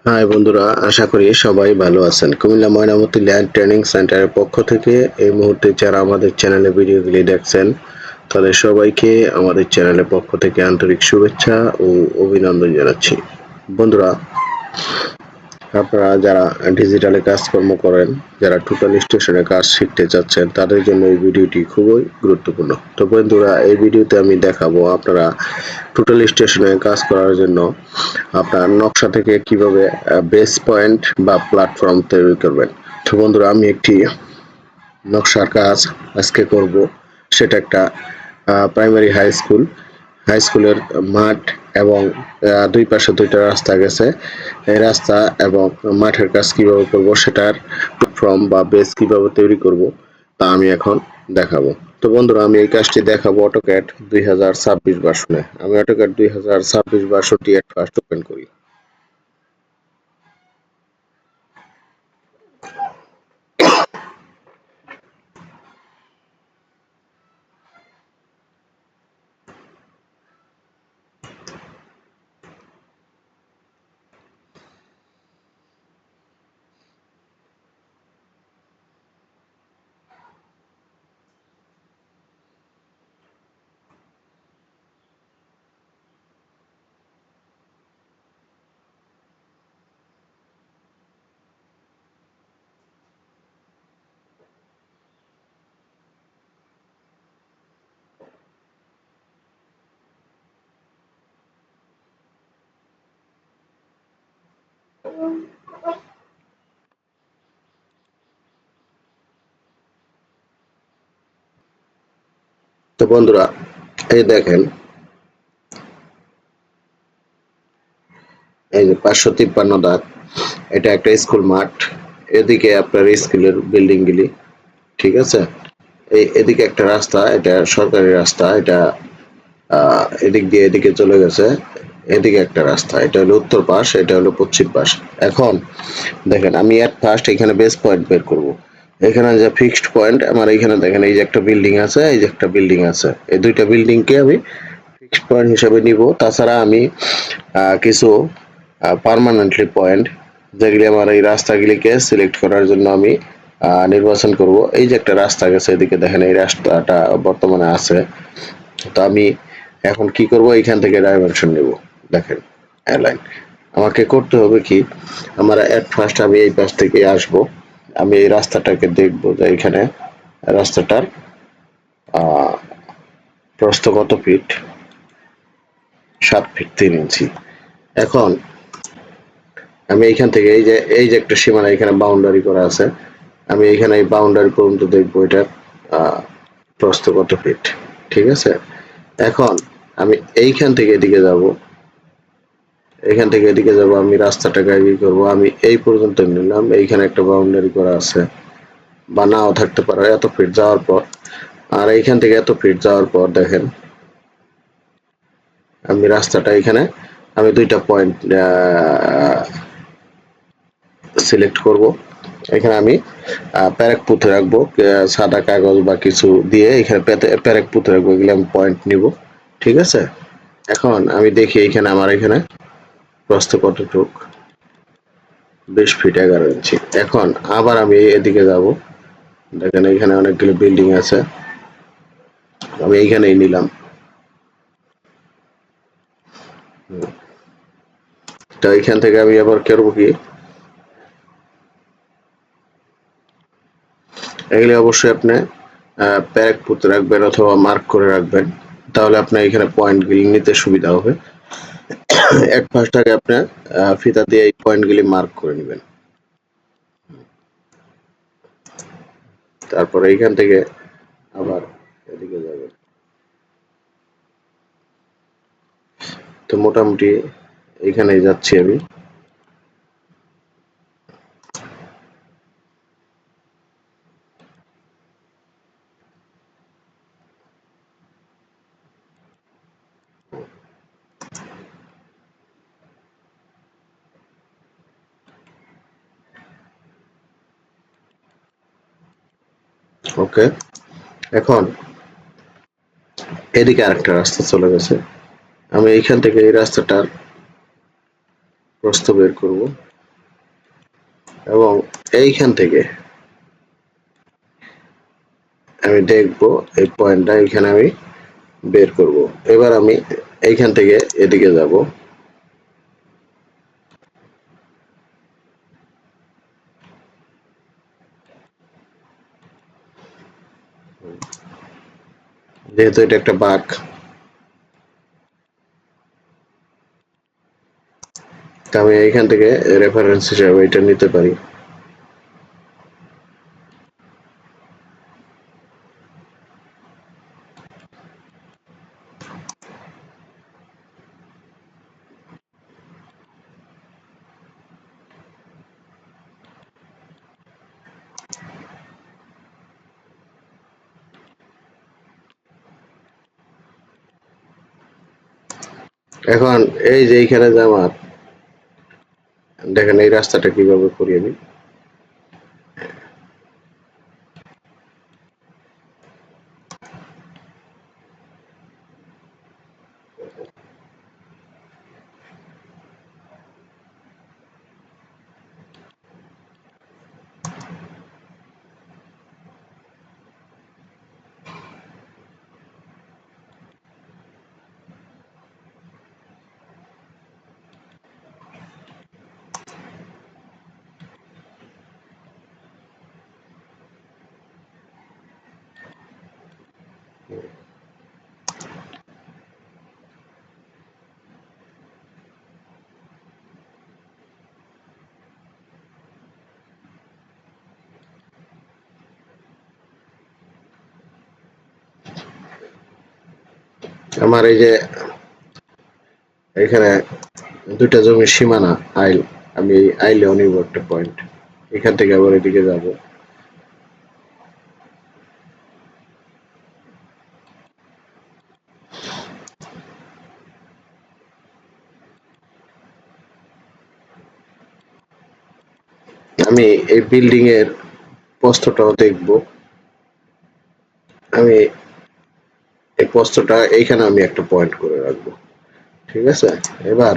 High বন্ধুরা, আশা করি সবাই ভালো আছেন। কুমিল্লা ময়নামতি ল্যান্ড ট্রেনিং সেন্টারের পক্ষ থেকে এই মুহূর্তে যারা আমাদের চ্যানেলে ভিডিওগুলি দেখছেন তাদের সবাইকে আমাদের চ্যানেলের পক্ষ থেকে আন্তরিক শুভেচ্ছা ও অভিনন্দন জানাচ্ছি। বন্ধুরা, আপনারা যারা ডিজিটালে কাজকর্ম করেন, যারা টোটাল স্টেশনে কাজ শিখতে চাচ্ছেন তাদের জন্য এই ভিডিওটি খুবই গুরুত্বপূর্ণ। তো বন্ধুরা, এই ভিডিওতে আমি দেখাবো আপনারা টোটাল স্টেশনে কাজ করার জন্য আপনার নকশা থেকে কিভাবে বেস পয়েন্ট বা প্ল্যাটফর্ম তৈরি করবেন। তো বন্ধুরা, আমি একটি নকশার কাজ আজকে করব। সেটা একটা প্রাইমারি হাই স্কুল। হাই স্কুলের মাঠ এবং দুই পাশে দুইটা রাস্তা গেছে। এই রাস্তা এবং মাঠের কাজ কিভাবে করব, সেটার প্ল্যাটফর্ম বা বেস কিভাবে তৈরি করব তা আমি এখন দেখাবো। তো বন্ধুরা, আমি এই কাজটি দেখাবো অটোক্যাড 2026 ভার্সনে। আমি অটোক্যাড 2026 ভার্সনটি ফার্স্ট ওপেন করি। তো বন্ধুরা, এই দেখেন, এই যে 553 দাগ, এটা একটা স্কুল মাঠ। এদিকে আপনার স্কুলের বিল্ডিং গুলি, ঠিক আছে। এদিকে একটা রাস্তা, এটা সরকারি রাস্তা। এটা এদিক দিয়ে এদিকে চলে গেছে। এদিকে একটা রাস্তা, এটা হলো উত্তর পাশ, এটা হলো পশ্চিম পাশ। এখন দেখেন, আমি এট ফার্স্ট এখানে বেস পয়েন্ট বের করব। এখানে যে ফিক্সড পয়েন্ট আমার, এখানে দেখেন এই যে একটা বিল্ডিং আছে, এই যে একটা বিল্ডিং আছে, এই দুইটা বিল্ডিংকে আমি ফিক্সড পয়েন্ট হিসেবে নিব। তাছাড়া আমি কিছু পার্মানেন্টলি পয়েন্ট, যেগুলি আমার এই রাস্তাগুলিকে সিলেক্ট করার জন্য আমি নির্বাচন করব। এই যে একটা রাস্তা গেছে, এদিকে দেখেন এই রাস্তাটা বর্তমানে আছে। তো আমি এখন কি করব, এইখান থেকে ডাইমেনশন নেব। দেখেন, অ্যালাইন আমাকে করতে হবে কি, আমার এট ফার্স্ট আমি এই পাশ থেকে আসব। আমি এই রাস্তাটাকে দেখব যে এখানে রাস্তাটার আহ, প্রস্থ কত ফিট। 7 ফিট 3 ইঞ্চি। এখন আমি এইখান থেকে এই যে একটা সীমানা এখানে বাউন্ডারি করা আছে, আমি এইখানে এই বাউন্ডারি পর্যন্ত দেখবো এটার প্রস্থ কত ফিট। ঠিক আছে। এখন আমি এইখান থেকে এদিকে যাব, এখান থেকে এদিকে যাব, আমি রাস্তাটাকে ই করবো। আমি এই পর্যন্ত নিলাম, এইখানে একটা বাউন্ডারি করা আছে, বা নাও থাকতে পারে এত ফিট যাওয়ার পর। আর এইখান থেকে এত ফিট যাওয়ার পর দেখেন, আমি রাস্তাটা এখানে আমি দুইটা পয়েন্ট সিলেক্ট করব। এখানে আমি প্যারেক পুঁতে রাখবো, সাদা কাগজ বা কিছু দিয়ে এখানে প্যারেক পুঁতে রাখবো, এগুলো আমি পয়েন্ট নিব। ঠিক আছে। এখন আমি দেখি এখানে আমার এখানে প্রস্থ কতটুক, 20 ফিট 11 ইঞ্চি। এখন আবার আমি এদিকে যাব, দেখেন এখানে অনেকগুলো বিল্ডিং আছে, আমি এইখানেই নিলাম। তো এইখান থেকে আমি আবার করবো কি, এগুলি অবশ্যই আপনি প্যারেক পুঁতে রাখবেন অথবা মার্ক করে রাখবেন, তাহলে আপনার এখানে পয়েন্টগুলি নিতে সুবিধা হবে। এক ফার্স্ট আগে আপনি ফিতা দিয়ে এই পয়েন্টগুলি মার্ক করে নেবেন। তারপরে এইখান থেকে আবার এদিকে যাবেন। তো মোটামুটি এইখানেই যাচ্ছি আমি। ওকে। এখন এদিকে আরেকটা রাস্তা চলে গেছে, আমি এইখান থেকে এই রাস্তাটার প্রস্থ বের করব। এবং এইখান থেকে আমি দেখব এই পয়েন্টটা এখানে আমি বের করব। এবার আমি এইখান থেকে এদিকে যাব। যেহেতু এটা একটা বাঁক, তা আমি এইখান থেকে রেফারেন্স হিসাবে এটা নিতে পারি। এখন এই যে এইখানে যে আমার দেখেন এই রাস্তাটা কিভাবে করি আমি। আমার এই যে এখানে দুইটা জমির সীমানা আইল, আমি এই আইলেও নিব একটা পয়েন্ট। এখান থেকে আবার এদিকে যাব। আমি এই বিল্ডিং এর প্রস্থটাও দেখব। আমি এই প্রস্থটা এইখানে আমি একটা পয়েন্ট করে রাখবো। ঠিক আছে? এবার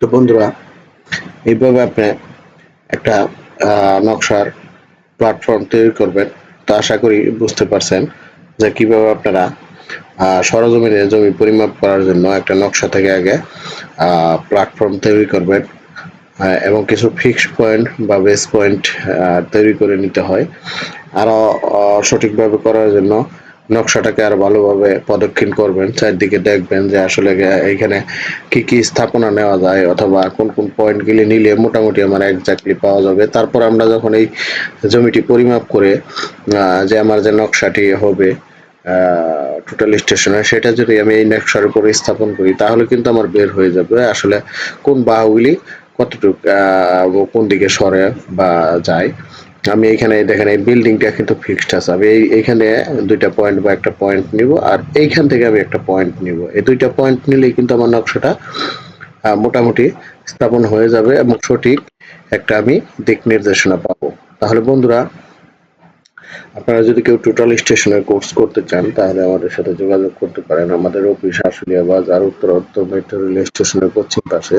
তো বন্ধুরা, এইভাবে আপনি একটা নকশার প্ল্যাটফর্ম তৈরি করবেন। তো আশা করি বুঝতে পারছেন যে কিভাবে আপনারা সরজমিনে জমি পরিমাপ করার জন্য একটা নকশা থেকে আগে প্ল্যাটফর্ম তৈরি করবেন, এবং কিছু ফিক্সড পয়েন্ট বা বেস পয়েন্ট তৈরি করে নিতে হয়। আরো সঠিকভাবে করার জন্য নকশাটাকে আরো ভালোভাবে প্রদক্ষিণ করবেন, চারদিকে দেখবেন যে আসলে এইখানে কি কি স্থাপনা নেওয়া যায় অথবা কোন কোন পয়েন্ট গুলি নিলে মোটামুটি আমার একজাক্টলি পাওয়া যাবে। তারপর আমরা যখন এই জমিটি পরিমাপ করে যে আমার যে নকশাটি হবে টোটাল স্টেশনে, সেটা যদি আমি এই নকশার উপরে স্থাপন করি তাহলে কিন্তু আমার বের হয়ে যাবে আসলে কোন বাহুগুলি কতটুক কোন দিকে সরে বা যায়। আমি এখানে দেখেন এই বিল্ডিংটা কিন্তু ফিক্সড আছে, আমি এইখানে দুইটা পয়েন্ট বা একটা পয়েন্ট নিব আর এইখান থেকে আমি একটা পয়েন্ট নিব। এই দুইটা পয়েন্ট নিলেই কিন্তু আমার নকশাটা মোটামুটি স্থাপন হয়ে যাবে এবং সঠিক একটা আমি দিক নির্দেশনা পাবো। তাহলে বন্ধুরা, আপনারা যদি কেউ টোটাল স্টেশনের কোর্স করতে চান তাহলে আমাদের সাথে যোগাযোগ করতে পারেন। আমাদের অফিস আশুলিয়া বাজার উত্তর মেট্রো রেল স্টেশনের পশ্চিম পাশে।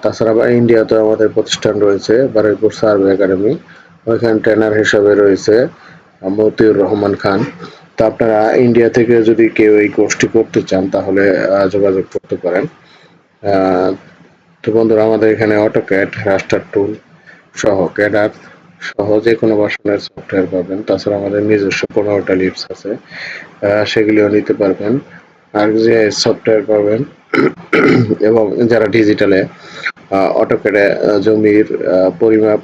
তাছাড়া আবার ইন্ডিয়াতে আমাদের প্রতিষ্ঠান রয়েছে বারুইপুর সার্ভে একাডেমি, ওইখানে ট্রেনার হিসাবে রয়েছে মতিউর রহমান খান। তো আপনারা ইন্ডিয়া থেকে যদি কেউ এই কোর্সটি করতে চান তাহলে যোগাযোগ করতে পারেন। আহ, তো বন্ধুরা, আমাদের এখানে অটোক্যাড, রাস্টার টুল সহ ক্যাডার সহ যে কোনো ভার্সনের সফটওয়্যার পাবেন। তাছাড়া আমাদের নিজস্ব 15টা লিপস আছে, সেগুলিও নিতে পারবেন। আর যে সফটওয়্যার পাবেন এবং যারা ডিজিটালে অটোক্যাডে জমির পরিমাপ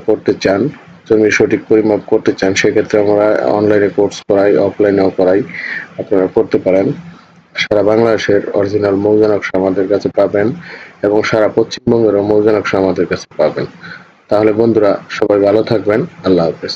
করতে চান, জমির সঠিক পরিমাপ করতে চান, সেক্ষেত্রে আমরা অনলাইনে কোর্স করাই, অফলাইনেও করাই, আপনারা করতে পারেন। সারা বাংলাদেশের অরিজিনাল মৌজা নকশা আমাদের কাছে পাবেন এবং সারা পশ্চিমবঙ্গেরও মৌজা নকশা আমাদের কাছে পাবেন। তাহলে বন্ধুরা, সবাই ভালো থাকবেন। আল্লাহ হাফেজ।